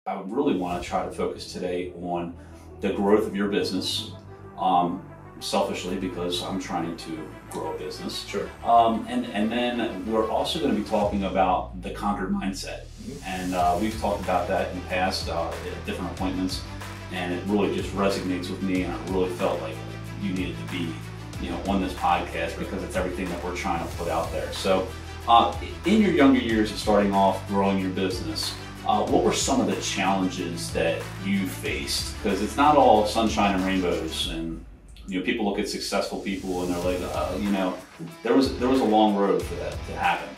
I really want to try to focus today on the growth of your business, selfishly because I'm trying to grow a business. Sure. And then we're also going to be talking about the conquered mindset. And we've talked about that in the past at different appointments, and it really just resonates with me, and I really felt like you needed to be, on this podcast because it's everything that we're trying to put out there. So in your younger years of starting off growing your business, what were some of the challenges that you faced? Because it's not all sunshine and rainbows, and people look at successful people and they're like, there was a long road for that to happen.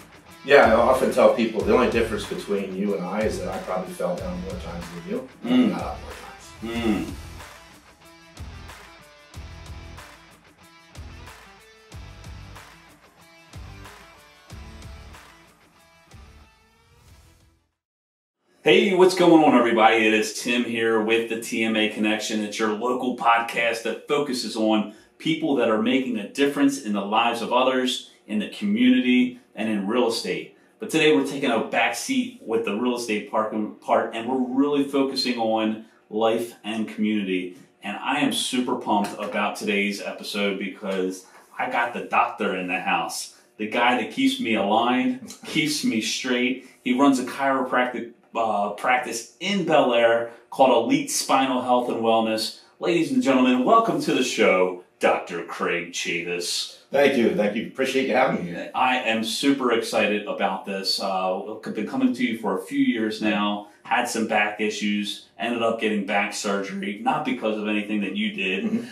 Yeah, I often tell people the only difference between you and I is that I probably fell down more times than you, and got up more times. Hey, what's going on, everybody? It is Tim here with the TMA Connection. It's your local podcast that focuses on people that are making a difference in the lives of others, in the community, and in real estate. But today we're taking a back seat with the real estate part, and we're really focusing on life and community. And I am super pumped about today's episode because I got the doctor in the house. The guy that keeps me aligned, keeps me straight. He runs a chiropractic practice in Bel Air called Elite Spinal Health and Wellness. Ladies and gentlemen, welcome to the show, Dr. Craig Chavis. Thank you. Appreciate you having me. I am super excited about this. I've been coming to you for a few years now, had some back issues, ended up getting back surgery, not because of anything that you did.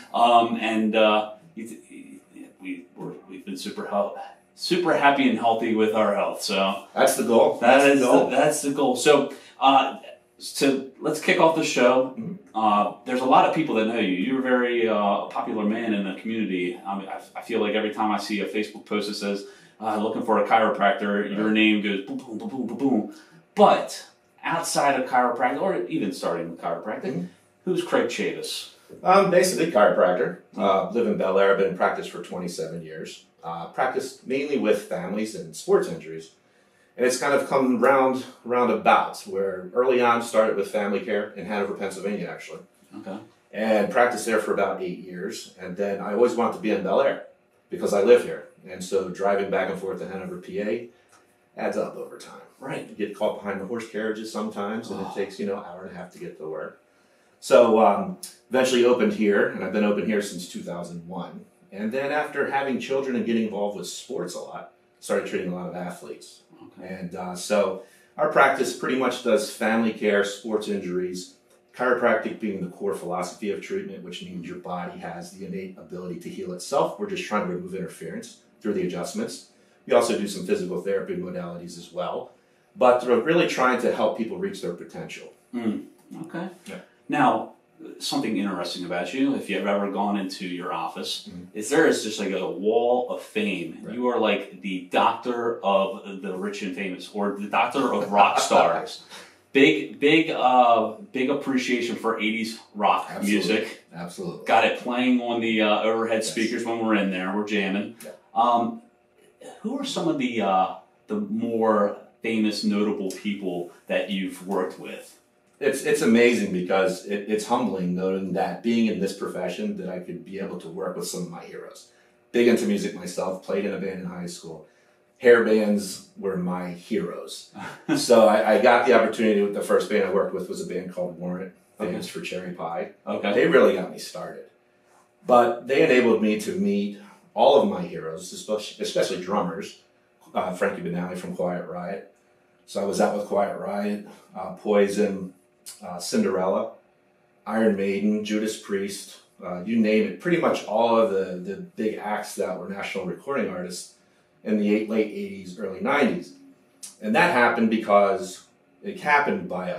We've been super happy and healthy with our health. So that's the goal. That's the goal. So let's kick off the show. There's a lot of people that know you. You're a very popular man in the community. I feel like every time I see a Facebook post that says looking for a chiropractor, your name goes boom, boom, boom, boom, boom, boom. But outside of chiropractic, or even starting with chiropractic, who's Craig Chavis? Basically chiropractor. Live in Bel Air. I've been in practice for 27 years. Practiced mainly with families and sports injuries. And it's kind of come roundabouts, where early on started with family care in Hanover, Pennsylvania, actually. Okay. And practiced there for about 8 years. And then I always wanted to be in Bel Air because I live here. And so driving back and forth to Hanover, PA adds up over time. Right. You get caught behind the horse carriages sometimes, and it takes, an hour and a half to get to work. So eventually opened here, and I've been open here since 2001. And then after having children and getting involved with sports a lot, started treating a lot of athletes. Okay. And so our practice pretty much does family care, sports injuries, chiropractic being the core philosophy of treatment, which means your body has the innate ability to heal itself. We're just trying to remove interference through the adjustments. We also do some physical therapy modalities as well, but we're really trying to help people reach their potential. Okay. Yeah. Now, something interesting about you, if you've ever gone into your office, is there is just like a wall of fame. Right. You are like the doctor of the rich and famous, or the doctor of rock stars. Big appreciation for 80s rock music. Absolutely. Got it playing on the overhead speakers when we're in there. We're jamming. Yeah. Who are some of the more famous, notable people that you've worked with? It's amazing because it's humbling knowing that being in this profession that I could be able to work with some of my heroes. Big into music myself, played in a band in high school. Hair bands were my heroes. So I got the opportunity with the first band I worked with was a band called Warrant, famous for Cherry Pie. Okay. They really got me started. But they enabled me to meet all of my heroes, especially drummers. Frankie Banali from Quiet Riot. So I was out with Quiet Riot, Poison, Cinderella, Iron Maiden, Judas Priest, you name it. Pretty much all of the big acts that were national recording artists in the late 80s, early 90s. And that happened because it happened by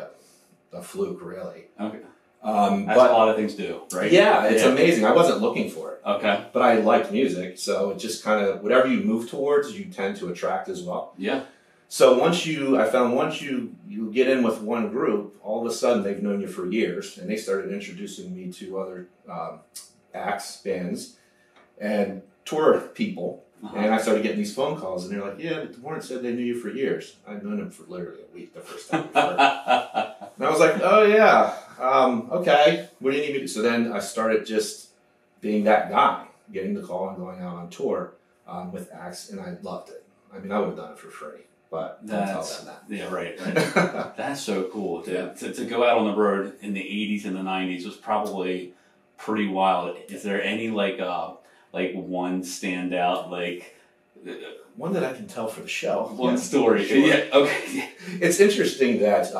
a fluke, really. Okay. That's a lot of things do, right? Yeah, it's amazing. I wasn't looking for it. Okay. But I liked music, so it just kind of, whatever you move towards, you tend to attract as well. Yeah. So I found once you get in with one group, all of a sudden they've known you for years, and they started introducing me to other acts, bands, and tour people. And I started getting these phone calls, and they're like, yeah, but the warrant said they knew you for years. I'd known him for literally a week the first time. And I was like, oh, yeah, okay. What do you need me to do? So then I started just being that guy, getting the call and going out on tour with acts, and I loved it. I mean, I would have done it for free, but don't tell them that. Yeah, right. That's so cool. To go out on the road in the 80s and the 90s was probably pretty wild. Is there any like one standout, like one that I can tell for the show? One story. Sure. Yeah. Okay. It's interesting that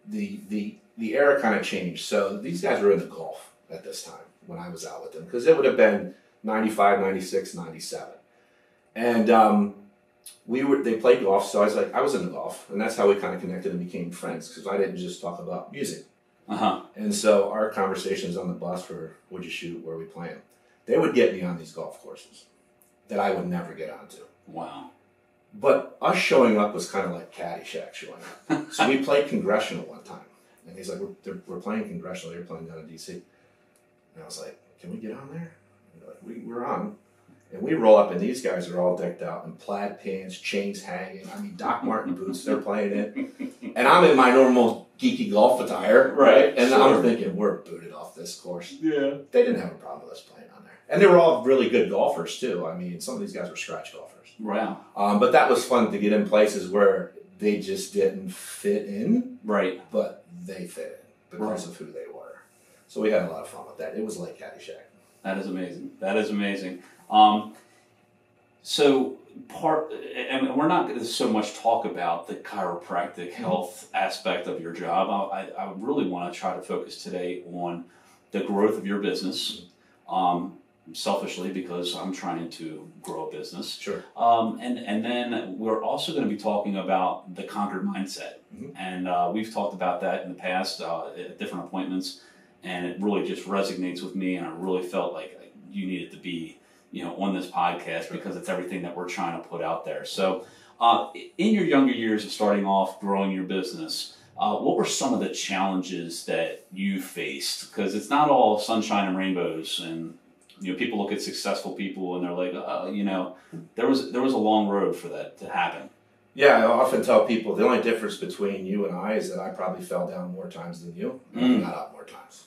the era kind of changed. So these guys were into golf at this time when I was out with them, because it would have been 95, 96, 97. And they played golf, so I was into golf, and that's how we kind of connected and became friends, because I didn't just talk about music. And so our conversations on the bus were, what'd you shoot, where are we playing? They would get me on these golf courses that I would never get onto. Wow. But us showing up was kind of like Caddyshack showing up. So we played Congressional one time, and he's like, we're playing Congressional, you're playing down in D.C. And I was like, can we get on there? And they're like, we're on. And we roll up, and these guys are all decked out in plaid pants, chains hanging. I mean, Doc Martin boots, they're playing in. And I'm in my normal geeky golf attire, right? And I'm thinking, we're booted off this course. Yeah. They didn't have a problem with us playing on there. And they were all really good golfers, too. I mean, some of these guys were scratch golfers. Wow. But that was fun to get in places where they just didn't fit in. Right. But they fit in because of who they were. So we had a lot of fun with that. It was like Caddyshack. That is amazing. That is amazing. So and we're not going to so much talk about the chiropractic health aspect of your job. I really want to try to focus today on the growth of your business, selfishly, because I'm trying to grow a business. Sure. And then we're also going to be talking about the conquered mindset. And we've talked about that in the past at different appointments, and it really just resonates with me, and I really felt like you needed to be on this podcast because it's everything that we're trying to put out there. So in your younger years of starting off, growing your business, what were some of the challenges that you faced? Because it's not all sunshine and rainbows, and people look at successful people and they're like, there was a long road for that to happen. Yeah, I often tell people the only difference between you and I is that I probably fell down more times than you, and I got up more times.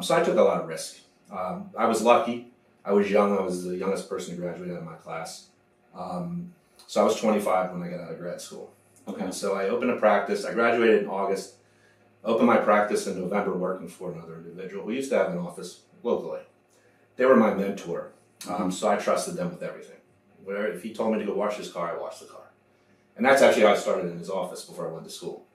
So I took a lot of risk. I was lucky. I was young. I was the youngest person to graduate out of my class. So I was 25 when I got out of grad school. Okay. And so I opened a practice. I graduated in August, opened my practice in November working for another individual. We used to have an office locally. They were my mentor, so I trusted them with everything. Where if he told me to go wash his car, I washed the car. And that's actually how I started in his office before I went to school.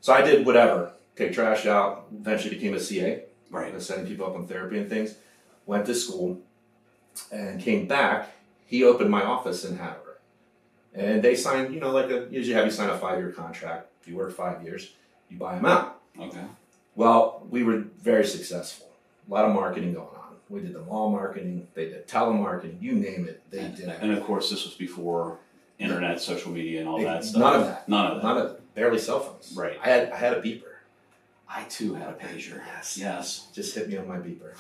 So I did whatever, take trash out, eventually became a CA, right, setting people up on therapy and things. Went to school and came back. He opened my office in Hanover. And they signed, usually have you sign a 5-year contract. If you work 5 years, you buy them out. Okay. Well, we were very successful. A lot of marketing going on. We did the mall marketing, they did telemarketing, you name it, they did it. And of course, this was before internet, social media, and all that stuff. None of that. None of that. Barely cell phones. Right. I had a beeper. I too had a pager. Yes. Just hit me on my beeper.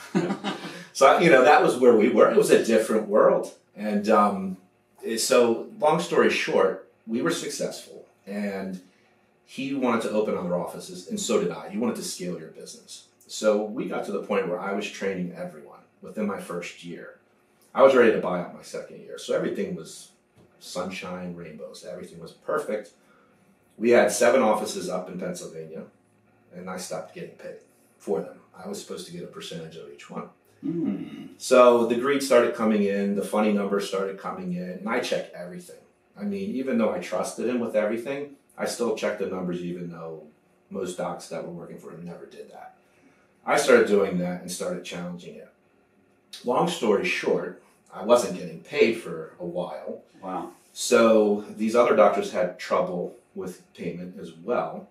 So, that was where we were. It was a different world. And so, long story short, we were successful. And he wanted to open other offices, and so did I. He wanted to scale your business. So we got to the point where I was training everyone within my first year. I was ready to buy out my second year. So everything was sunshine, rainbows. Everything was perfect. We had 7 offices up in Pennsylvania, and I stopped getting paid for them. I was supposed to get a percentage of each one. So the greed started coming in, the funny numbers started coming in, and I checked everything. I mean, even though I trusted him with everything, I still checked the numbers even though most docs that were working for him never did that. I started doing that and started challenging it. Long story short, I wasn't getting paid for a while. Wow. So these other doctors had trouble with payment as well.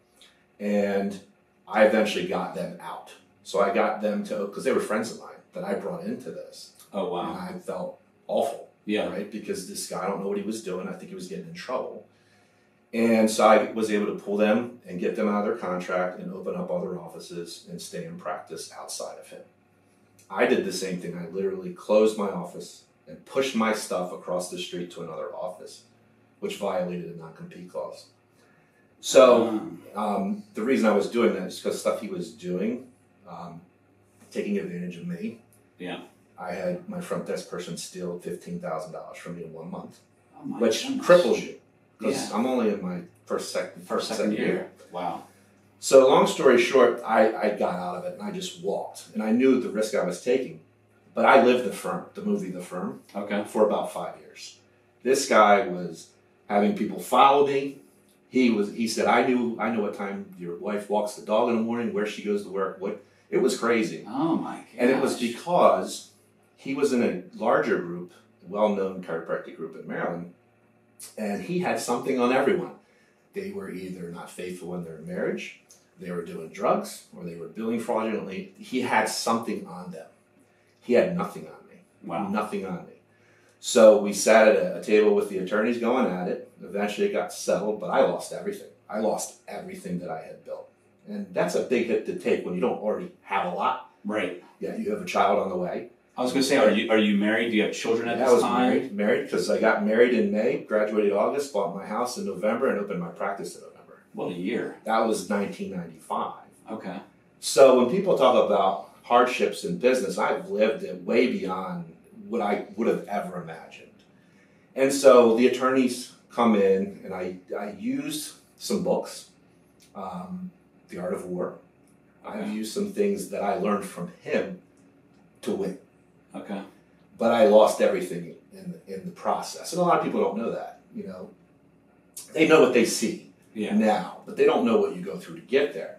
And I eventually got them out. So I got them to, because they were friends of mine that I brought into this. Oh, wow. And I felt awful. Yeah. Right? Because this guy, I don't know what he was doing. I think he was getting in trouble. And so I was able to pull them and get them out of their contract and open up other offices and stay in practice outside of him. I did the same thing. I literally closed my office and pushed my stuff across the street to another office, which violated a non-compete clause. So the reason I was doing that is because stuff he was doing, taking advantage of me. Yeah. I had my front desk person steal $15,000 from me in 1 month, which cripples you. Because I'm only in my second year. Wow. So long story short, I got out of it and I just walked. And I knew the risk I was taking. But I lived the movie The Firm, for about 5 years. This guy was having people follow me. He said, I know what time your wife walks the dog in the morning, where she goes to work. It was crazy. Oh my gosh. And it was because he was in a larger group, a well-known chiropractic group in Maryland, and he had something on everyone. They were either not faithful in their marriage, they were doing drugs, or they were billing fraudulently. He had something on them. He had nothing on me. Wow. Nothing on me. So we sat at a table with the attorneys going at it. Eventually it got settled, but I lost everything. I lost everything that I had built. And that's a big hit to take when you don't already have a lot. Right. Yeah, you have a child on the way. I was going to say, are you married? Do you have children at this time? I was married because I got married in May, graduated August, bought my house in November, and opened my practice in November. What a year. That was 1995. Okay. So when people talk about hardships in business, I've lived it way beyond what I would have ever imagined. And so the attorneys come in, and I used some books, The Art of War. I've used some things that I learned from him to win. Okay. But I lost everything in the process. And a lot of people don't know that. You know, they know what they see now, but they don't know what you go through to get there.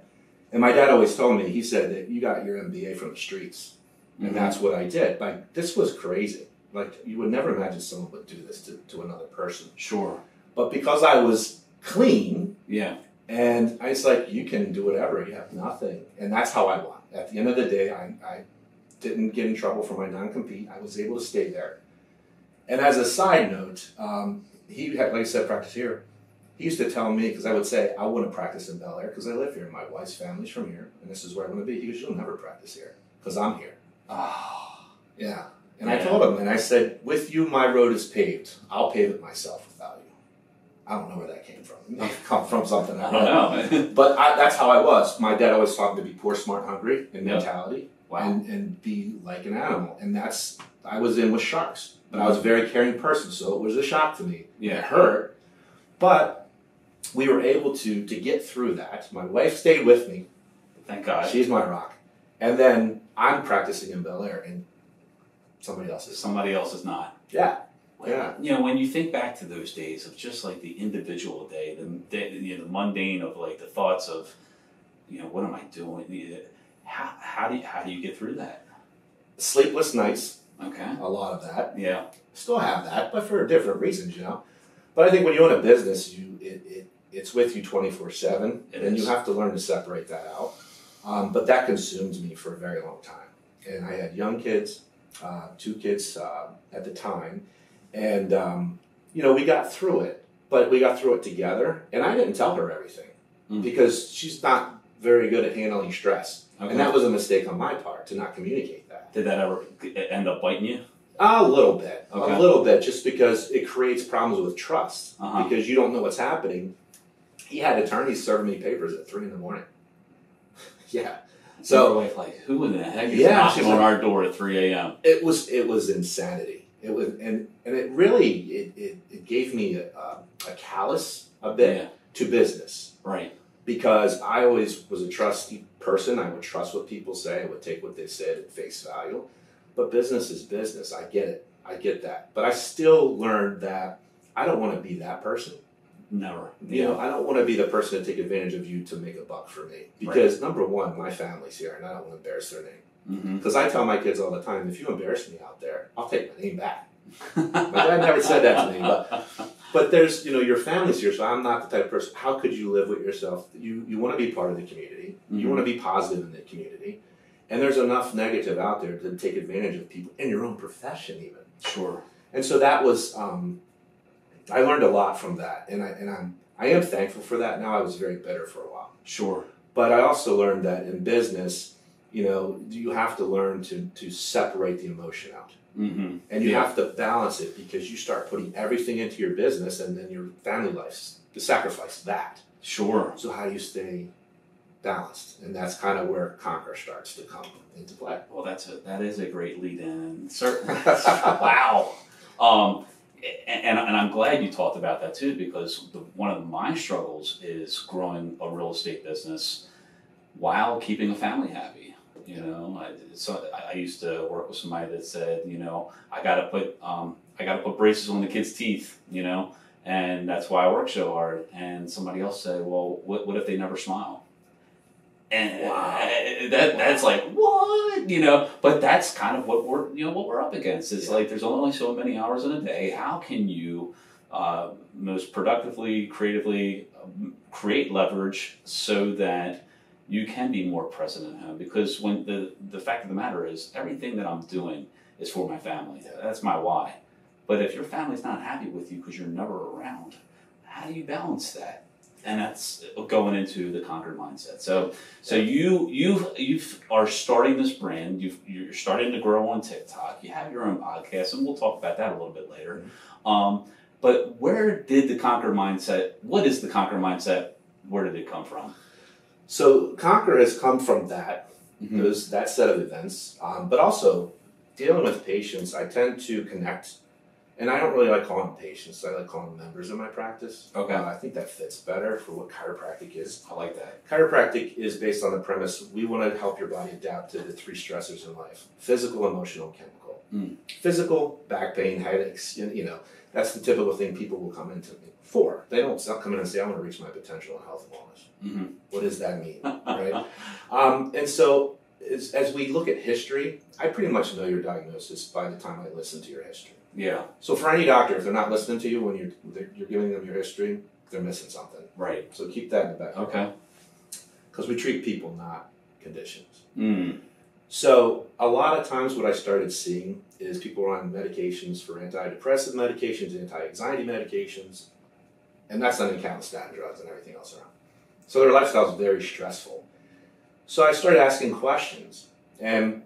And my dad always told me, he said that you got your MBA from the streets. And that's what I did. Like, this was crazy. Like, you would never imagine someone would do this to another person. Sure. But because I was clean, and I was like, you can do whatever, you have nothing. And that's how I won. At the end of the day, I didn't get in trouble for my non-compete. I was able to stay there. And as a side note, he had, like I said, practice here. He used to tell me, because I would say, I want to practice in Bel Air because I live here. My wife's family's from here, and this is where I want to be. He goes, you'll never practice here because I'm here. Oh. Yeah. And I told him, and I said, with you, my road is paved. I'll pave it myself without you. I don't know where that came from. It may come from something else. I don't know. But that's how I was. My dad always taught me to be poor, smart, hungry in mentality. Wow. And be like an animal. And I was in with sharks. But I was a very caring person, so it was a shock to me. Yeah. It hurt. But we were able to get through that. My wife stayed with me. Thank God. She's my rock. And then I'm practicing in Bel Air, and somebody else is not. Yeah. Yeah. You know, when you think back to those days of just like the individual day, the mundane of like the thoughts of, you know, what am I doing? How do you get through that? Sleepless nights. Okay. A lot of that. Yeah. Still have that, but for different reasons, you know. But I think when you own a business, it's with you 24/7, and you have to learn to separate that out. But that consumes me for a very long time. And I had young kids, 2 kids at the time, and you know, we got through it. But we got through it together, and I didn't tell her everything because she's not very good at handling stress. Okay. And that was a mistake on my part to not communicate that. Did that ever end up biting you? A little bit. Okay. A little bit, just because it creates problems with trust. Because you don't know what's happening. He had attorneys serving me papers at 3 a.m. Yeah. So your wife, like, who in the heck is knocking on our door at 3 a.m.? It was insanity. It was, and it really it gave me a callous a bit to business. Right. Because I always was a trusty person. I would trust what people say. I would take what they said at face value. But business is business. I get it. I get that. But I still learned that I don't want to be that person. Never. You know, I don't want to be the person to take advantage of you to make a buck for me. Because number one, my family's here, and I don't want to embarrass their name. Because I tell my kids all the time, if you embarrass me out there, I'll take my name back. My dad never said that to me, but there's, you know, your family's here, so I'm not the type of person. How could you live with yourself? You want to be part of the community. You want to be positive in the community. And there's enough negative out there to take advantage of people in your own profession even. Sure. And so that was, I learned a lot from that. And I am thankful for that. Now I was very bitter for a while. Sure. But I also learned that in business, you know, you have to learn to separate the emotion out. And you have to balance it because you start putting everything into your business and then your family life, to sacrifice that. Sure. So how do you stay balanced? And that's kind of where Conquer starts to come into play. Well, that is a great lead in. Certainly. Wow. And I'm glad you talked about that too, because one of my struggles is growing a real estate business while keeping a family happy. You know, I used to work with somebody that said, you know, I got to put braces on the kids' teeth, you know, and that's why I work so hard. And somebody else said, well, what if they never smile? And that's like, what? You know, but that's kind of what we're up against. It's like there's only so many hours in a day. How can you most productively, creatively create leverage so that you can be more present at home? Because when the fact of the matter is, everything that I'm doing is for my family. That's my why. But if your family's not happy with you because you're never around, how do you balance that? And that's going into the Conquered mindset. So you are starting this brand. You're starting to grow on TikTok. You have your own podcast, and we'll talk about that a little bit later. But where did the Conquered mindset? What is the Conquered mindset? Where did it come from? So Conquer has come from that, that set of events, but also dealing with patients. I tend to connect, and I don't really like calling them patients. I like calling them members of my practice. Okay. I think that fits better for what chiropractic is. I like that. Chiropractic is based on the premise we want to help your body adapt to the three stressors in life: physical, emotional, and chemical. Physical, back pain, headaches, you know, that's the typical thing people will come into me for. They don't come in and say, I want to reach my potential in health and wellness. What does that mean, right? And so as we look at history, I pretty much know your diagnosis by the time I listen to your history. Yeah. So for any doctor, if they're not listening to you when you're giving them your history, they're missing something. Right. So keep that in the back. Okay. Because we treat people, not conditions. So a lot of times what I started seeing is people are on medications for antidepressive medications, anti-anxiety medications, and that's not even counting statin drugs and everything else around. So their lifestyle is very stressful. So I started asking questions, and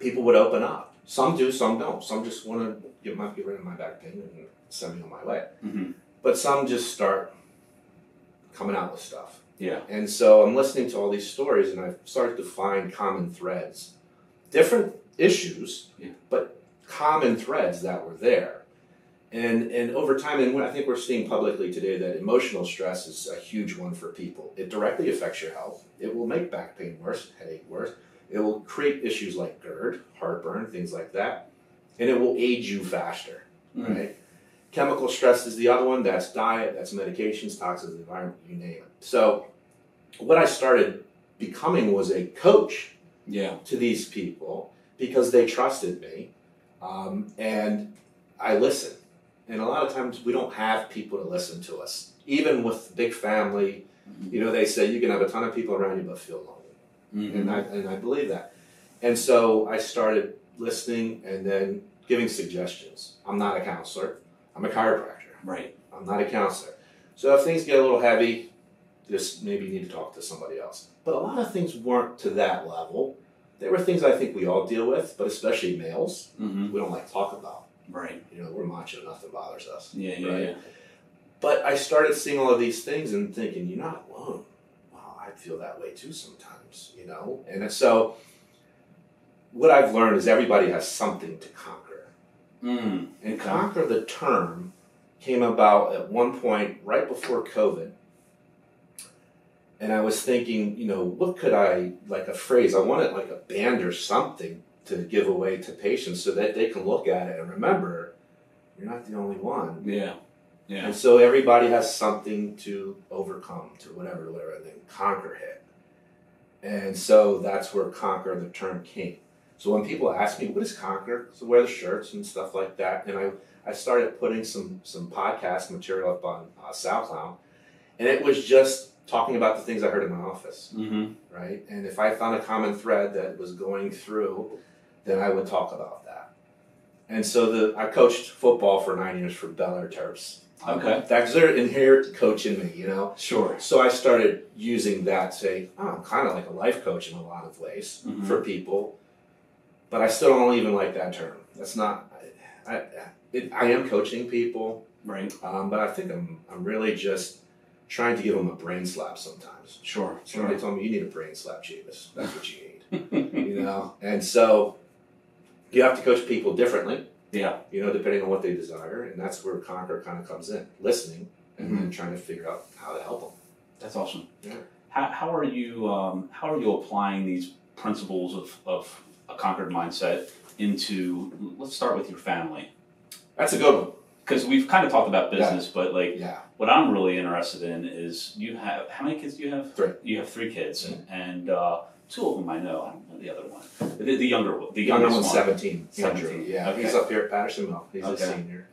people would open up. Some do, some don't. Some just want to get rid of my back pain and send me on my way. But some just start coming out with stuff. Yeah. And so I'm listening to all these stories, and I've started to find common threads. Different issues, but common threads that were there. And over time, and I think we're seeing publicly today that emotional stress is a huge one for people. It directly affects your health. It will make back pain worse, headache worse. It will create issues like GERD, heartburn, things like that. And it will age you faster, right? Chemical stress is the other one. That's diet, that's medications, toxins, environment, you name it. So what I started becoming was a coach to these people because they trusted me. And I listened. And a lot of times we don't have people to listen to us. Even with big family, you know, they say you can have a ton of people around you but feel lonely. And I believe that. And so I started listening and then giving suggestions. I'm not a counselor. I'm a chiropractor. Right. I'm not a counselor. So if things get a little heavy, just maybe you need to talk to somebody else. But a lot of things weren't to that level. There were things I think we all deal with, but especially males, we don't like to talk about. Right. You know, we're macho, nothing bothers us. Yeah. But I started seeing all of these things and thinking, you're not alone. Wow, I feel that way too sometimes, you know? And so what I've learned is everybody has something to conquer. And conquer, the term, came about at one point right before COVID. And I was thinking, you know, what could I, like a phrase, I wanted like a band or something to give away to patients so that they can look at it and remember, you're not the only one. Yeah. And so everybody has something to overcome, to whatever, and then conquer it. And so that's where conquer, the term, came. So when people ask me, what is conquer? So wear the shirts and stuff like that. And I started putting some podcast material up on SoundCloud. And it was just talking about the things I heard in my office, right? And if I found a common thread that was going through, then I would talk about that. And so I coached football for 9 years for Bel Air Terps. Okay. That's their inherent coach in me, you know? Sure. So I started using that to say, I'm kind of like a life coach in a lot of ways for people, but I still don't even like that term. That's not. I am coaching people, Right. but I think I'm really just trying to give them a brain slap sometimes. Sure. Somebody told me, you need a brain slap, Chavis. That's what you need. You know, and so you have to coach people differently. Yeah. You know, depending on what they desire, and that's where Conquer kind of comes in, listening and then trying to figure out how to help them. That's awesome. Yeah. How are you applying these principles of a conquered mindset into? Let's start with your family. That's a good one. Because we've kind of talked about business, but like what I'm really interested in is you have, how many kids do you have? 3. You have 3 kids, and 2 of them I know. I don't know the other one. The younger one. The younger one's 17. 17. Yeah, Okay. He's up here at Patterson Mill. He's a senior.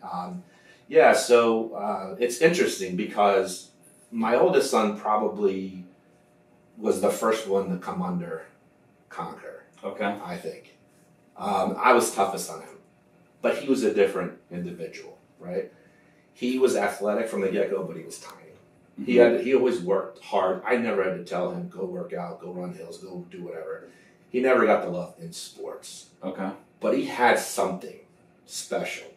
So it's interesting because my oldest son probably was the first one to come under Conquer. Okay. I think. I was toughest on him, but he was a different individual, right? He was athletic from the get-go, but he was tiny. Mm-hmm. He always worked hard. I never had to tell him, go work out, go run hills, go do whatever. He never got the love in sports. Okay. But he had something special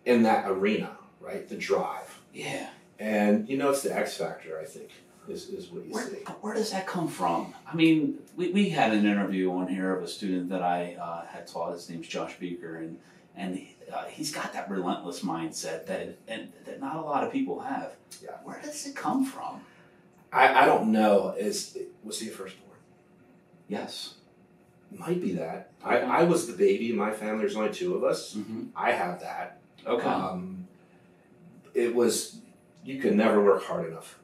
in that arena, right? The drive. Yeah. And, you know, it's the X factor, I think, is what you see. But where does that come from? I mean, we had an interview on here of a student that I had taught. His name's Josh Beaker, and he's got that relentless mindset that not a lot of people have. Yeah. Where does it come from? I don't know. Was he a firstborn? Yes. Might be that. Okay. I was the baby in my family. There's only 2 of us. Mm-hmm. I have that. Okay. It was, you could never work hard enough.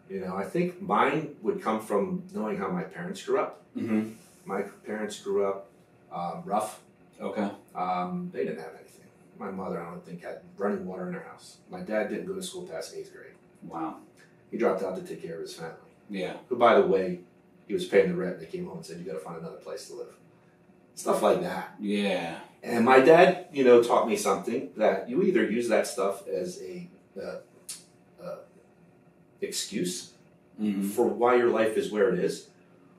You know, I think mine would come from knowing how my parents grew up. Mm-hmm. My parents grew up rough. Okay. They didn't have anything. My mother, I don't think, had running water in her house. My dad didn't go to school past 8th grade. Wow. He dropped out to take care of his family. Yeah. Who, by the way, he was paying the rent. They came home and said, you got to find another place to live. Stuff like that. Yeah. And my dad, you know, taught me something that you either use that stuff as a excuse for why your life is where it is,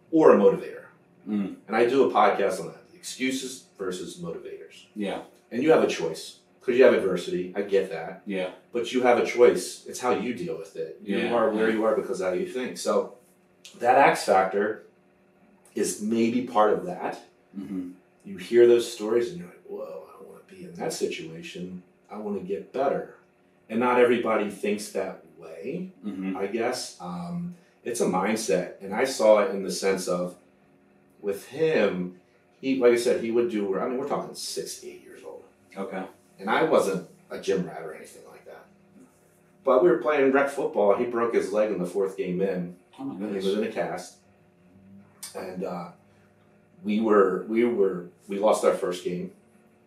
or a motivator. Mm. And I do a podcast on that, excuses versus motivators. Yeah. And you have a choice, because you have adversity. I get that. Yeah. But you have a choice. It's how you deal with it. You are where you are because of how you think. So that X factor is maybe part of that. Mm-hmm. You hear those stories and you're like, whoa, I don't want to be in that situation. I want to get better. And not everybody thinks that way, I guess. It's a mindset. And I saw it in the sense of, with him, he, like I said, he would do, I mean, we're talking 6 to 8 years old. Okay. And I wasn't a gym rat or anything like that. But we were playing rec football. He broke his leg in the 4th game in. Oh my goodness. He was in a cast. And we lost our first game.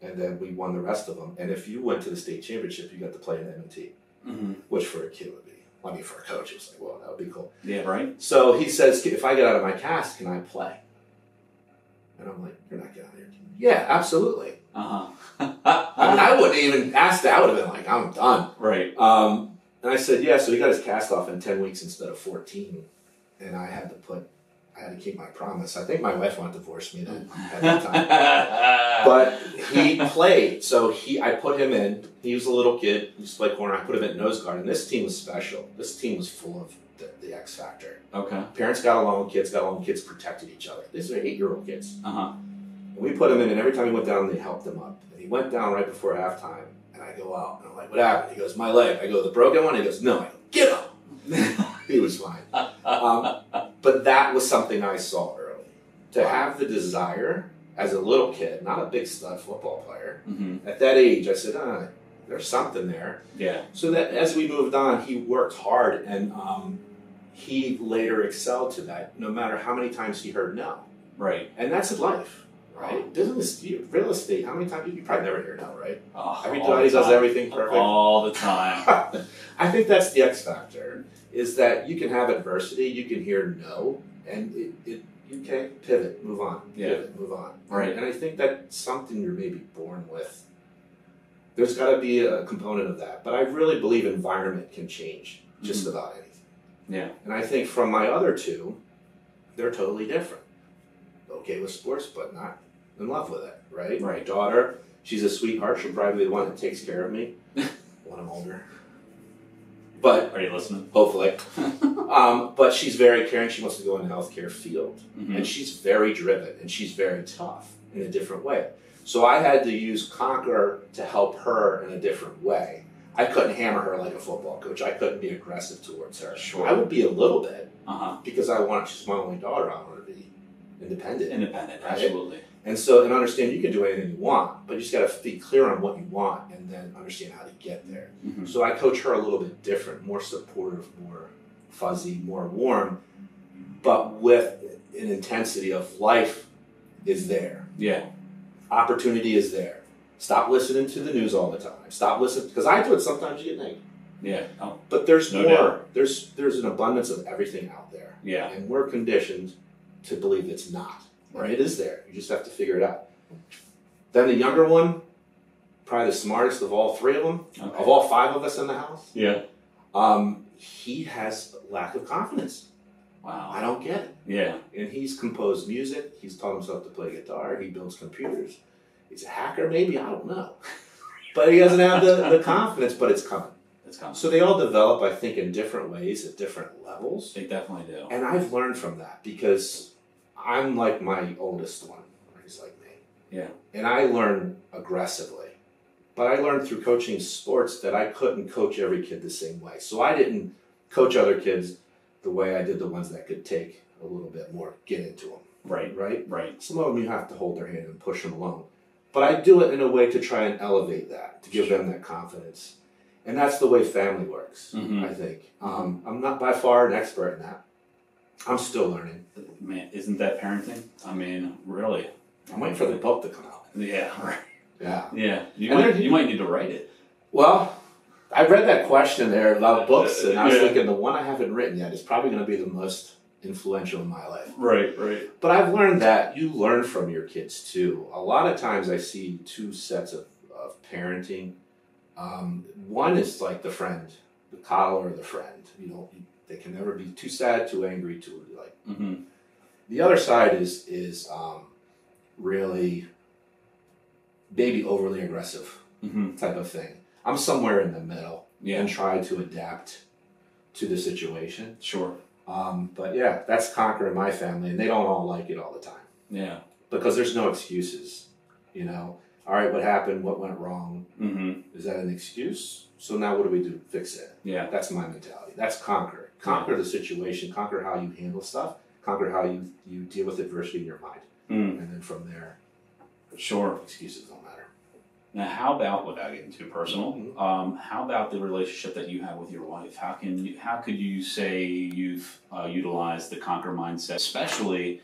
And then we won the rest of them. And if you went to the state championship, you got to play in M&T, which for a kid would be. I mean, for a coach, it was like, well, that would be cool. Yeah, right. So he says, if I get out of my cast, can I play? And I'm like, you're not getting out of here. Yeah, absolutely. I mean, I wouldn't even ask that. I would have been like, I'm done. Right. And I said, yeah. So he got his cast off in 10 weeks instead of 14. And I had to keep my promise. I think my wife wanted to divorce me then at that time. But he played. So I put him in. He was a little kid. He used to play corner. I put him at nose guard. And this team was special. This team was full of the X factor. Okay. Parents got along, kids got along, kids protected each other. These are 8-year-old kids. And we put him in, and every time he went down, they helped him up. And he went down right before halftime. And I go out, and I'm like, what happened? He goes, my leg. I go, the broken one? He goes, no. I go, get up. He was fine. But that was something I saw early. To have the desire as a little kid, not a big stud football player, at that age, I said, there's something there. Yeah. So that as we moved on, he worked hard, and he later excelled to that, no matter how many times he heard no. Right. And that's his life. Right? Business, real estate, how many times? You probably never hear no, right? Everybody does everything perfect. All the time. I think that's the X factor, is that you can have adversity, you can hear no, and you can pivot, move on. Yeah. Pivot, move on. Right. And I think that's something you're maybe born with. There's got to be a component of that. But I really believe environment can change just about anything. Yeah. And I think from my other 2, they're totally different. Okay with sports, but not in love with it, right? Right. My daughter She's a sweetheart. She'll probably be the one that takes care of me when I'm older. But are you listening? Hopefully. But she's very caring. She wants to go in the healthcare field. Mm-hmm. And she's very driven, and she's very tough in a different way. So I had to use Conquer to help her in a different way. I couldn't hammer her like a football coach. I couldn't be aggressive towards her. Sure. I would be a little bit, because she's my only daughter. I want her to be independent. Independent, right? Absolutely. And so, and understand you can do anything you want, but you just got to be clear on what you want and then understand how to get there. Mm-hmm. So I coach her a little bit different, more supportive, more fuzzy, more warm, but with an intensity of life is there. Yeah. Opportunity is there. Stop listening to the news all the time. Stop listening, because I do it sometimes. You get negative. Yeah. Oh. But there's No more. doubt. There's an abundance of everything out there. Yeah. And we're conditioned to believe it's not. Right? It is there. You just have to figure it out. Then the younger one, probably the smartest of all three of them, Okay. of all five of us in the house. Yeah. He has lack of confidence. Wow. I don't get it. Yeah. And he's composed music. He's taught himself to play guitar. He builds computers. He's a hacker, maybe. I don't know. But he doesn't have the confidence, but it's coming. It's coming. So they all develop, I think, in different ways at different levels. They definitely do. And I've learned from that because I'm like my oldest one. He's like me. Yeah. And I learn aggressively. But I learned through coaching sports that I couldn't coach every kid the same way. So I didn't coach other kids the way I did the ones that could take a little bit more, get into them. Right. Right? Right. Some of them you have to hold their hand and push them along. But I do it in a way to try and elevate that, to give them that confidence. And that's the way family works, Mm-hmm. I think. I'm not by far an expert in that. I'm still learning. Man, isn't that parenting? I mean, really. I'm waiting for the book to come out. Yeah. Right. Yeah. Yeah. You might need to write it. Well, I read that question there about books, and I was Yeah. thinking the one I haven't written yet is probably going to be the most influential in my life. Right. Right. But I've learned that you learn from your kids too. A lot of times I see two sets of parenting. One is like the friend, the coddler or the friend. They can never be too sad, too angry, too like. Mm-hmm. The other side is really maybe overly aggressive Mm-hmm. type of thing. I'm somewhere in the middle Yeah. and try to adapt to the situation. Sure. But yeah, that's Conquer in my family, and they don't all like it all the time Yeah. because there's no excuses. All right, what happened? What went wrong? Mm-hmm. Is that an excuse? So now what do we do? Fix it. Yeah. That's my mentality. That's Conquer. Conquer the situation. Conquer how you handle stuff. Conquer how you deal with adversity in your mind. Mm. And then from there, Sure. excuses don't matter. Now, how about, without getting too personal, Mm-hmm. how about the relationship that you have with your wife? How could you say you've utilized the Conquer mindset, especially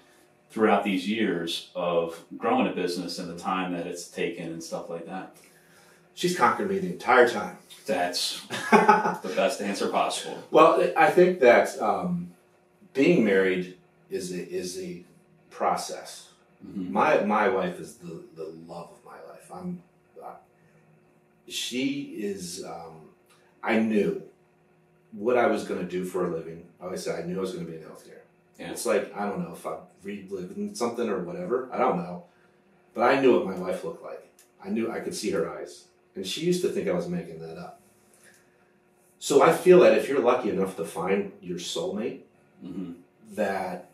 throughout these years of growing a business and the time that it's taken and stuff like that? She's conquered me the entire time. That's the best answer possible. Well, I think that being married is a process. Mm-hmm. My wife is the love of my life. She is. I knew what I was going to do for a living. Like I said, I knew I was going to be in healthcare. Yeah. It's like I don't know if I relived in something or whatever. I don't know, but I knew what my wife looked like. I knew I could see her eyes, and she used to think I was making that up. So I feel that if you're lucky enough to find your soulmate, Mm-hmm. that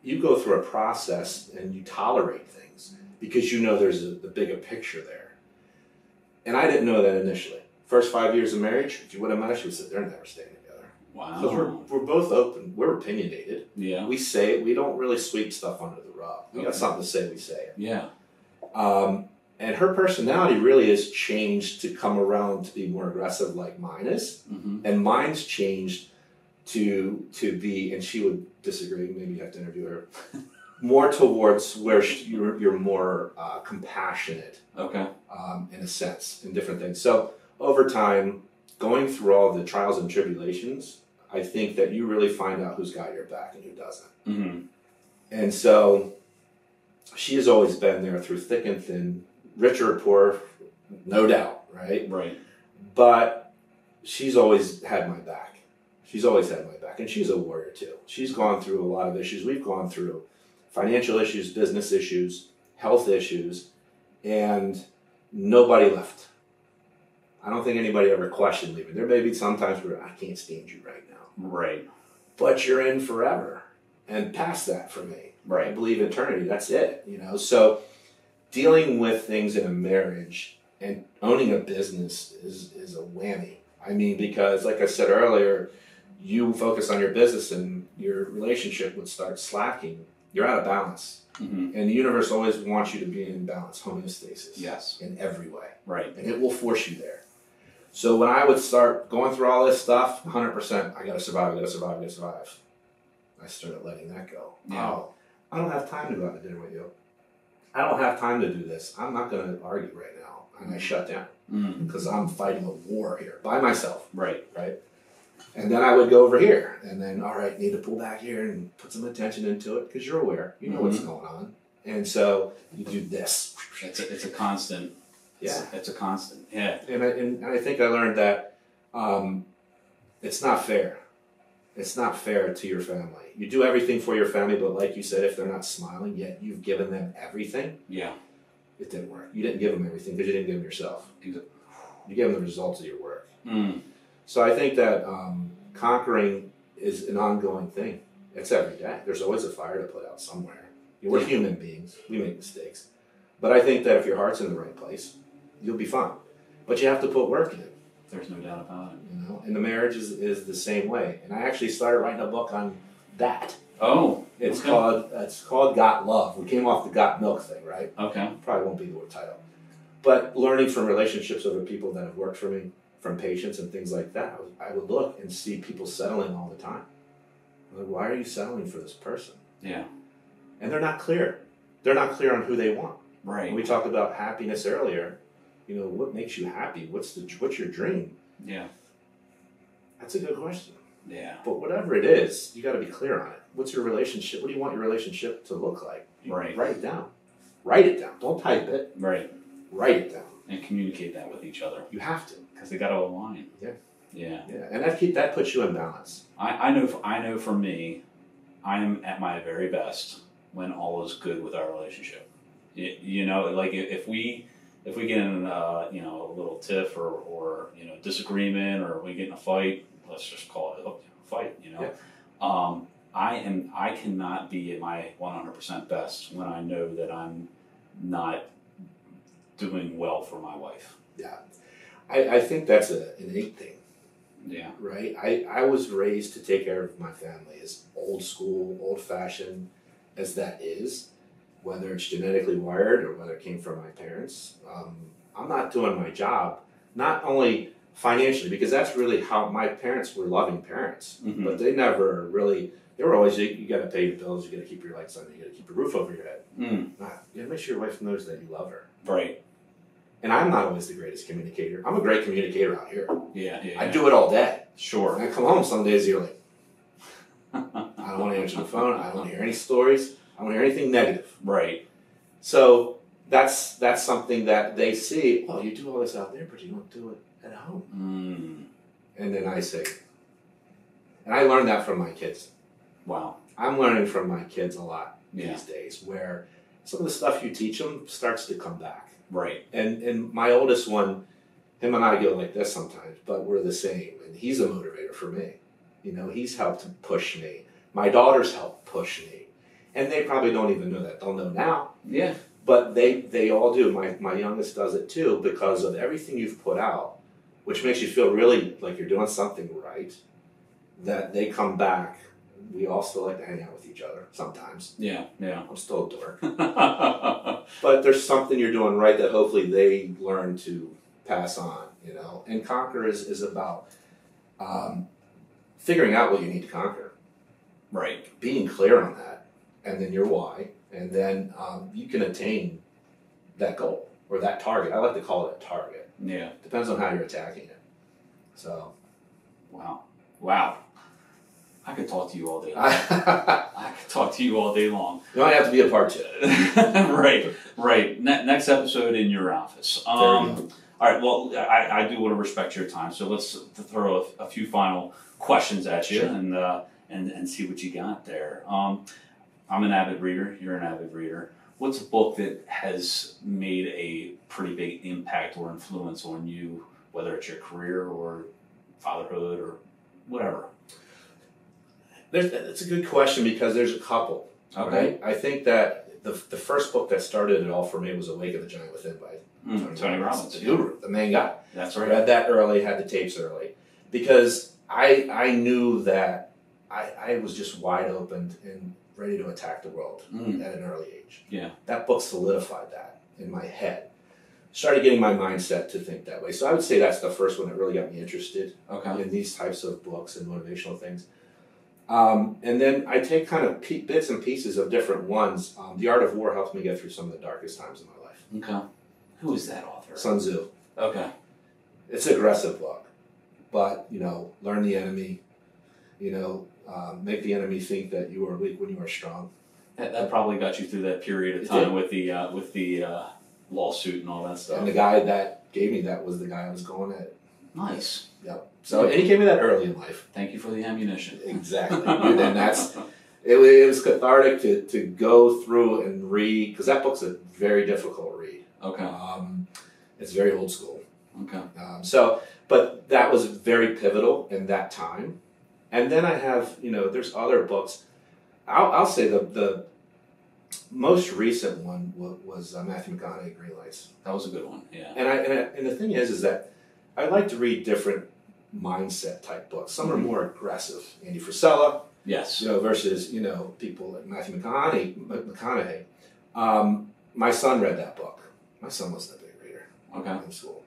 you go through a process and you tolerate things because you know there's the bigger picture there. And I didn't know that initially. First 5 years of marriage, if you would have met us, you would say, they're never staying together. Wow. Because we're both open. We're opinionated. Yeah. We say it. We don't really sweep stuff under the rug. We got Okay. something to say, we say it. Yeah. And her personality really has changed to come around to be more aggressive like mine is. Mm-hmm. And mine's changed to be, and she would disagree, maybe you have to interview her, more towards where you're more compassionate, Okay. in a sense, in different things. So over time, going through all the trials and tribulations, I think that you really find out who's got your back and who doesn't. Mm-hmm. And so she has always been there through thick and thin, rich or poor, no doubt, right? Right. But she's always had my back. She's always had my back. And she's a warrior too. She's gone through a lot of issues. We've gone through financial issues, business issues, health issues. And nobody left. I don't think anybody ever questioned leaving. There may be some times where I can't stand you right now. Right. But you're in forever. And past that for me. Right. I believe eternity. That's it. So dealing with things in a marriage and owning a business is a whammy. I mean, because like I said earlier, you focus on your business and your relationship would start slacking. You're out of balance. Mm-hmm. And the universe always wants you to be in balance, homeostasis. Yes. In every way. Right. And it will force you there. So when I would start going through all this stuff, 100%, I got to survive, I started letting that go. Yeah. Oh, I don't have time to go out to dinner with you. I don't have time to do this. I'm not going to argue right now. And I shut down because I'm fighting a war here by myself. Right. Right. And then I would go over here and then, all right, need to pull back here and put some attention into it because you're aware. You know what's going on. And so you do this. It's a constant. It's a constant. Yeah. And I think I learned that it's not fair. It's not fair to your family. You do everything for your family, but like you said, if they're not smiling, yet you've given them everything. Yeah. It didn't work. You didn't give them everything because you didn't give them yourself. You gave them the results of your work. So I think that conquering is an ongoing thing. It's every day. There's always a fire to put out somewhere. We're human beings. We make mistakes. But I think that if your heart's in the right place, you'll be fine. But you have to put work in. There's no doubt about it. And the marriage is the same way. And I actually started writing a book on that. Oh. It's called Got Love. We came off the Got Milk thing, right? Okay. Probably won't be the title. But learning from relationships of the people that have worked for me, from patients and things like that, I would look and see people settling all the time. I'm like, why are you settling for this person? Yeah. And they're not clear. They're not clear on who they want. Right. When we talked about happiness earlier, what makes you happy? What's your dream? Yeah. That's a good question. Yeah. But whatever it is, you got to be clear on it. What's your relationship? What do you want your relationship to look like? Right. Write it down. Write it down. Don't type it. Right. Write it down. And communicate that with each other. You have to. Because they got to align. Yeah. Yeah. Yeah. And that puts you in balance. I know for me, I am at my very best when all is good with our relationship. Like if we get in a little tiff or disagreement or we get in a fight, let's just call it a fight. Yeah. I cannot be at my 100% best when I know that I'm not doing well for my wife. Yeah. I think that's an innate thing. Yeah. Right? I was raised to take care of my family, as old school, old fashioned as that is, whether it's genetically wired or whether it came from my parents. I'm not doing my job, not only financially, because that's really how my parents were loving parents, but they never really, they were always, you got to pay your bills, you got to keep your lights on, you got to keep a roof over your head. You got to make sure your wife knows that you love her. Right. And I'm not always the greatest communicator. I'm a great communicator out here. Yeah. I do it all day. Sure. And I come home some days, you're like, I don't want to answer the phone. I don't want to hear any stories. I don't want to hear anything negative. Right. So that's something that they see. Oh, you do all this out there, but you don't do it at home. And then I say, and I learned that from my kids. Wow. I'm learning from my kids a lot these days, where some of the stuff you teach them starts to come back. Right. And my oldest one, him and I go like this sometimes, but we're the same. And he's a motivator for me. He's helped push me. My daughters help push me. And they probably don't even know that. They'll know now. Yeah. But they all do. My youngest does it too, because of everything you've put out, which makes you feel really like you're doing something right, that they come back. We all still like to hang out with each other sometimes. Yeah. I'm still a dork. But there's something you're doing right that hopefully they learn to pass on, And conquer is about figuring out what you need to conquer. Right. Being clear on that, and then your why, and then you can attain that goal or that target. I like to call it a target. Yeah. Depends on how you're attacking it. So. Wow. I could talk to you all day long. I could talk to you all day long. You might have to be a part two. Right. Next episode in your office. All right. Well, I do want to respect your time, so let's throw a few final questions at you. Sure. And see what you got there. I'm an avid reader. You're an avid reader. What's a book that has made a pretty big impact or influence on you, whether it's your career or fatherhood or whatever? That's a good question because there's a couple. Okay. Right? I think that the first book that started it all for me was Awaken, the Giant Within by Tony Robbins, the guru, the main guy. That's I right. read that early, had the tapes early, because I knew that I was just wide open and ready to attack the world at an early age. Yeah. That book solidified that in my head. Started getting my mindset to think that way. So I would say that's the first one that really got me interested in these types of books and motivational things. And then I take kind of bits and pieces of different ones. The Art of War helped me get through some of the darkest times in my life. Okay. Who is that author? Sun Tzu. Okay. It's an aggressive book, but, learn the enemy, make the enemy think that you are weak when you are strong. That probably got you through that period of time with the lawsuit and all that stuff. And the guy that gave me that was the guy I was going at. Nice. Yep. So, and he gave me that early in life. Thank you for the ammunition. Exactly. And then it was cathartic to go through and read, because that book's a very difficult read. Okay. It's very old school. Okay. But that was very pivotal in that time. And then I have, there's other books. I'll say the most recent one was Matthew McConaughey, Green Lights. That was a good one. Yeah. And the thing is that I like to read different mindset type books. Some are more aggressive. Andy Frisella. Yes. Versus people like Matthew McConaughey. My son read that book. My son wasn't a big reader in school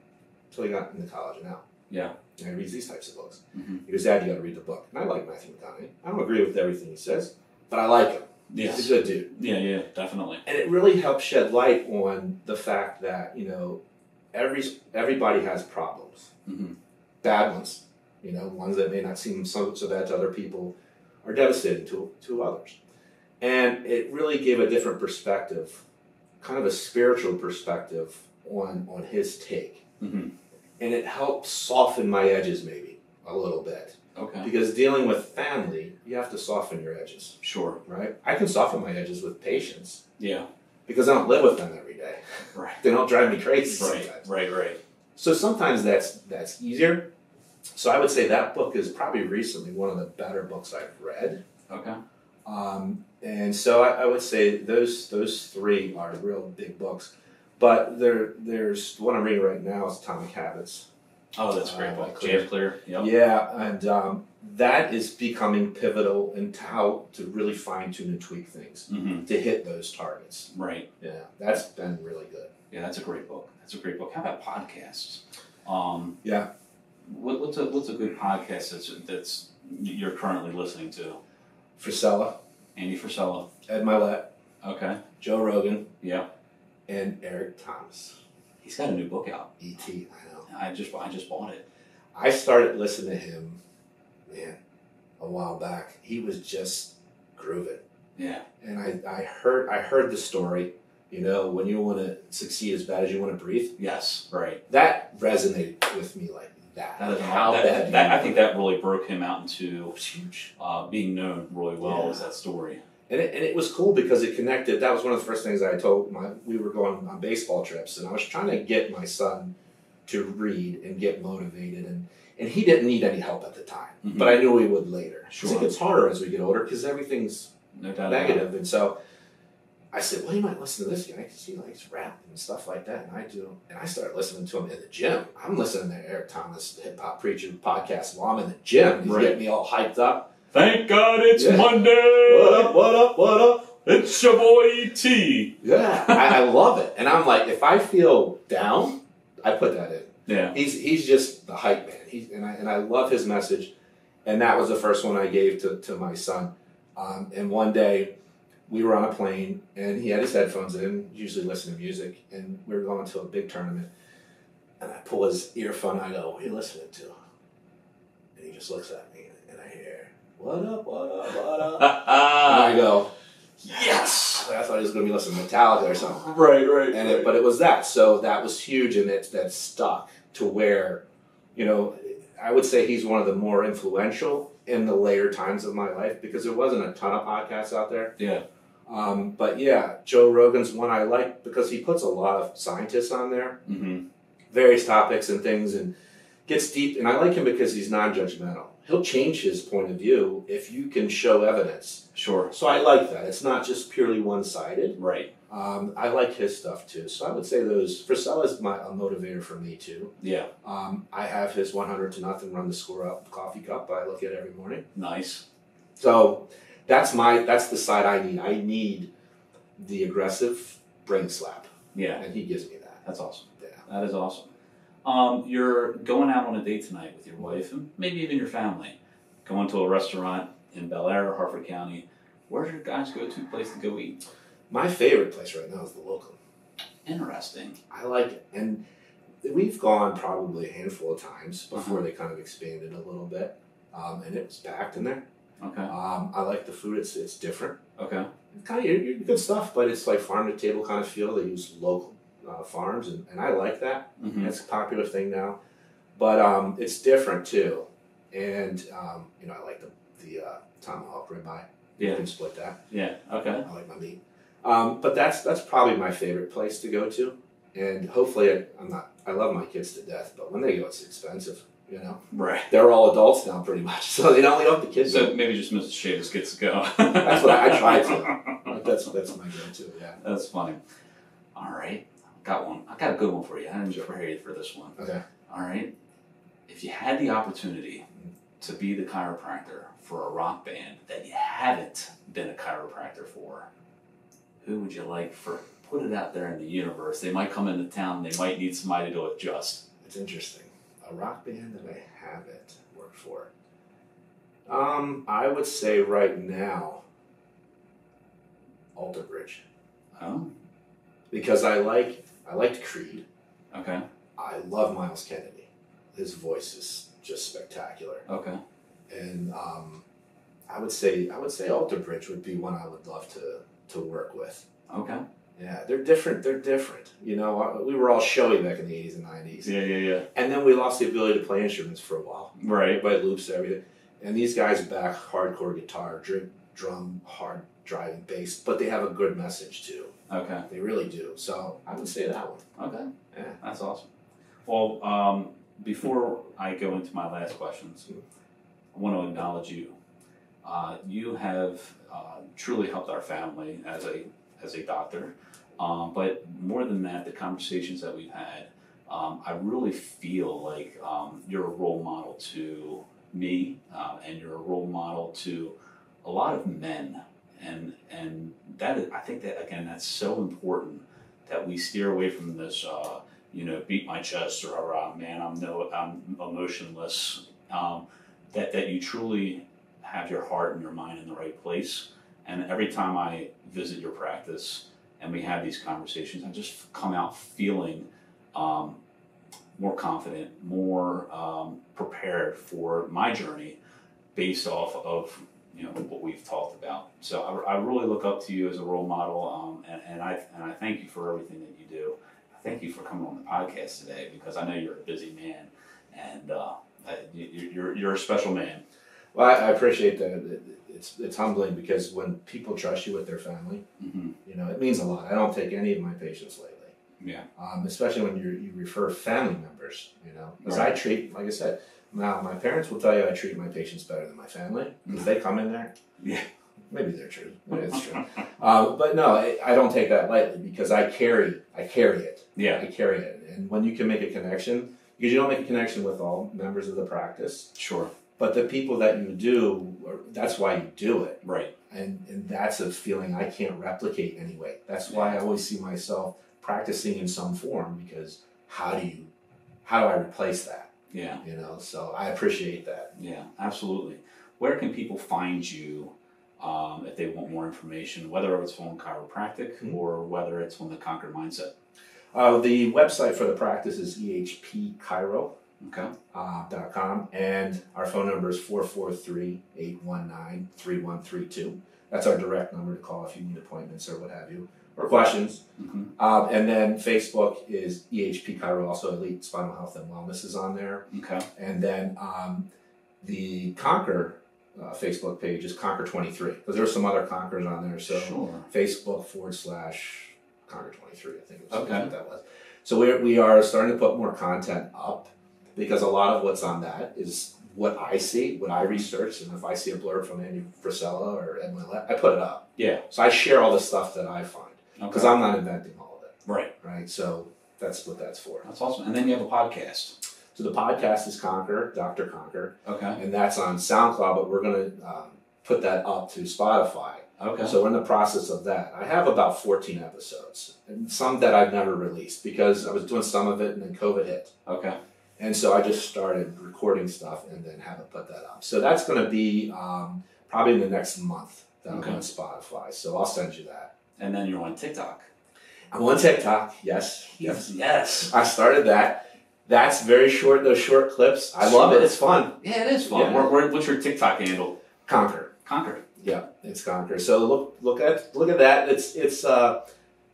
until he got into college now. Yeah. And he reads these types of books. He goes, Dad, you got to read the book. And I like Matthew McConaughey. I don't agree with everything he says, but I like him. Yes. He's a good dude. Yeah, definitely. And it really helps shed light on the fact that, everybody has problems. Bad ones. Ones that may not seem so bad to other people are devastating to others. And it really gave a different perspective, kind of a spiritual perspective on his take. And it helped soften my edges maybe a little bit. Okay. Because dealing with family, you have to soften your edges. Sure. Right? I can soften my edges with patience. Yeah. Because I don't live with them every day. Right. They don't drive me crazy sometimes. Right. So sometimes that's easier. So I would say that book is probably recently one of the better books I've read. Okay. And so I would say those three are real big books. But there's one I'm reading right now is Atomic Habits. Oh, that's a great book. James Clear. Yep. Yeah, and that is becoming pivotal into how to really fine-tune and tweak things to hit those targets. Right. Yeah, that's been really good. Yeah, that's a great book. How about podcasts? Yeah. What's a good podcast that's you're currently listening to? Frisella. Andy Frisella. Ed Mylett. Okay. Joe Rogan. Yeah. And Eric Thomas. He's got a new book out. E.T., I know. I just bought it. I started listening to him, a while back. He was just grooving. Yeah. And I heard the story, when you want to succeed as bad as you want to breathe. Yes, right. That resonated with me like that. I think that really broke him out into huge. Being known really well as that story. And it was cool because it connected. That was one of the first things I told we were going on baseball trips, and I was trying to get my son to read and get motivated, and he didn't need any help at the time, but I knew he would later. Sure. It gets harder as we get older because everything's negative, and so I said, well, you might listen to this guy because he likes rap and stuff like that, and I do. And I started listening to him in the gym. I'm listening to Eric Thomas, the hip hop preacher podcast, while I'm in the gym. He's getting me all hyped up. Thank God it's Monday. What up? It's your boy E.T. Yeah, I love it. And I'm like, if I feel down, I put that in. Yeah. He's just the hype man. And I love his message. And that was the first one I gave to my son. And one day we were on a plane and he had his headphones in, usually listen to music, and we were going to a big tournament. And I pull his earphone, I go, what are you listening to? And he just looks at me and I hear, what up? And I go, yes! I thought he was going to be listening to Metallica or something. Right. But it was that. So that was huge, and that stuck to where, I would say he's one of the more influential in the later times of my life because there wasn't a ton of podcasts out there. Yeah. But yeah, Joe Rogan's one I like because he puts a lot of scientists on there, various topics and things, and gets deep. And I like him because he's non-judgmental. He'll change his point of view if you can show evidence. Sure. So I like that. It's not just purely one-sided. Right. I like his stuff too. So I would say those. Frisella's a motivator for me too. Yeah. I have his 100 to nothing run the score up coffee cup. I look at every morning. Nice. So that's the side I need. I need the aggressive brain slap. Yeah. And he gives me that. That's awesome. Yeah. That is awesome. You're going out on a date tonight with your wife and maybe even your family. Going to a restaurant in Bel Air, Harford County. Where's your guys' go-to place to go eat? My favorite place right now is the Local. Interesting. I like it. And we've gone probably a handful of times before they kind of expanded a little bit. And it was packed in there. Okay. I like the food. It's different. Okay. Kind of your good stuff, but it's like farm to table kind of feel. They use local farms, and I like that. That's a popular thing now. But it's different too. And I like the tomahawk ribeye. Yeah. You can split that. Yeah. Okay. I like my meat. But that's probably my favorite place to go to. And hopefully I love my kids to death, but when they go, it's expensive. Right. They're all adults now, pretty much. So they don't let the kids. So maybe just Mr. Chavis gets to go. That's what I try to. That's my go-to. Yeah. That's funny. All right, got one. I got a good one for you. I didn't prepare you for this one. Okay. All right. If you had the opportunity to be the chiropractor for a rock band that you haven't been a chiropractor for, who would you like for? Put it out there in the universe. They might come into town. They might need somebody to adjust. It's interesting. A rock band that I haven't worked for. I would say right now, Alter Bridge. Oh. Because I liked Creed. Okay. I love Miles Kennedy. His voice is just spectacular. Okay. And I would say Alter Bridge would be one I would love to work with. Okay. Yeah, they're different. We were all showy back in the 80s and 90s. Yeah. And then we lost the ability to play instruments for a while. Right. By loops, everything. And these guys back hardcore guitar, drum, hard driving bass, but they have a good message too. Okay. They really do. So I would say that one. Okay. Yeah. That's awesome. Well, before I go into my last questions, I want to acknowledge you. You have truly helped our family as a doctor. But more than that, the conversations that we've had, I really feel like you're a role model to me, and you're a role model to a lot of men, and that is, I think that again, that's so important that we steer away from this, beat my chest or man, I'm emotionless. That you truly have your heart and your mind in the right place. And every time I visit your practice and we have these conversations, I just come out feeling more confident, more prepared for my journey based off of what we've talked about. So I really look up to you as a role model, and I thank you for everything that you do. I thank you for coming on the podcast today because I know you're a busy man, and you're a special man. Well, I appreciate that. It's humbling because when people trust you with their family, it means a lot. I don't take any of my patients lightly. Yeah. Especially when you refer family members, because Right. I treat, like I said, now my parents will tell you I treat my patients better than my family because they come in there. Yeah. Maybe they're true. Maybe it's true. But no, I don't take that lightly because I carry it. Yeah. I carry it. And when you can make a connection, because you don't make a connection with all members of the practice. Sure. But the people that you do, that's why you do it. Right. And that's a feeling I can't replicate anyway. That's why I always see myself practicing in some form because how do I replace that? Yeah. So I appreciate that. Yeah, absolutely. Where can people find you if they want more information, whether it's on chiropractic or whether it's on the Conquer Mindset? The website for the practice is ehpchiro.com, and our phone number is 443-819-3132. That's our direct number to call if you need appointments or what have you, or questions. And then Facebook is EHP Chiro, also Elite Spinal Health and Wellness is on there. Okay. And then the Conquer Facebook page is Conquer23, because there were some other Conquers on there. So Sure. Facebook/Conquer23, I think is Okay. what that was. So we are starting to put more content up, because a lot of what's on that is what I see, what I research, and if I see a blurb from Andy Frisella or Ed Mylett, I put it up. Yeah. So I share all the stuff that I find, because I'm not inventing all of it. Right. Right. So that's what that's for. That's awesome. And then you have a podcast. So the podcast is Conquer, Dr. Conquer, Okay. and that's on SoundCloud, but we're going to put that up to Spotify. Okay. So we're in the process of that. I have about 14 episodes, and some that I've never released because I was doing some of it and then COVID hit. Okay. And so I just started recording stuff and then haven't put that up. So that's going to be probably in the next month that I'm on Spotify. So I'll send you that. And then you're on TikTok. I'm on TikTok. Yes. Yes. I started that. That's very short, those short clips. I love it. It's fun. Yeah, it is fun. Yeah. What's your TikTok handle? Conquer. Conquer. Yeah, it's Conquer. So look at that. It's the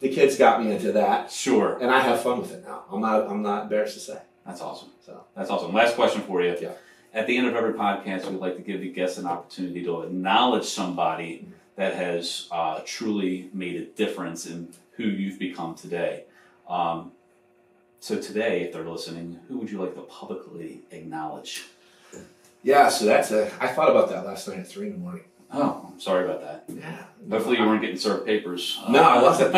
kids got me into that. Sure. And I have fun with it now. I'm not embarrassed to say. That's awesome. So that's awesome. Last question for you. Yeah. At the end of every podcast, we'd like to give the guests an opportunity to acknowledge somebody that has truly made a difference in who you've become today. So today, if they're listening, who would you like to publicly acknowledge? Yeah, so I thought about that last night at 3 a.m. Oh, I'm sorry about that. Yeah. Hopefully you weren't getting served papers. No, I wasn't.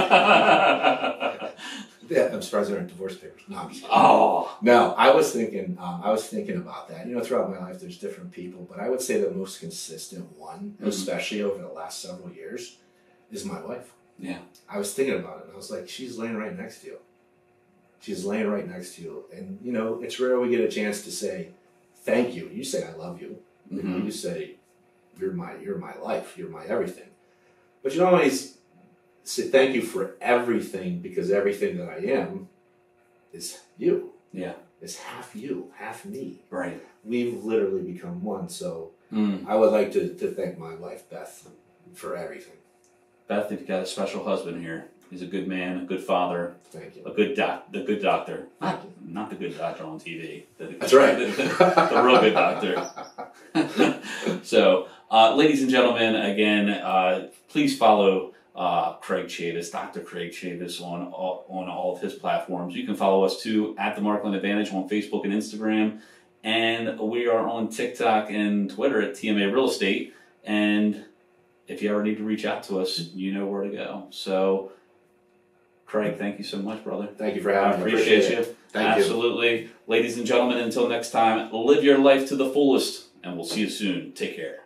Yeah, I'm surprised there aren't divorce papers. No, I'm just kidding. Oh. No, I was thinking about that. Throughout my life, there's different people, but I would say the most consistent one, especially over the last several years, is my wife. Yeah. I was thinking about it, and I was like, she's laying right next to you. She's laying right next to you. And, it's rare we get a chance to say, thank you. You say, I love you. You say, you're my life. You're my everything. But you don't always say thank you for everything, because everything that I am is you. Yeah. It's half you, half me. Right. We've literally become one. So I would like to thank my wife, Beth, for everything. Beth, if you got a special husband here, he's a good man, a good father. Thank you. The good doctor. Not the good doctor on TV. That's right. The real good doctor. So, ladies and gentlemen, again, please follow Craig Chavis, Dr. Craig Chavis on all of his platforms. You can follow us too at the Markland Advantage on Facebook and Instagram. And we are on TikTok and Twitter at TMA Real Estate. And if you ever need to reach out to us, you know where to go. So, Craig, thank you so much, brother. Thank you for having me. I appreciate you. Thank you. Absolutely. Ladies and gentlemen, until next time, live your life to the fullest, and we'll see you soon. Take care.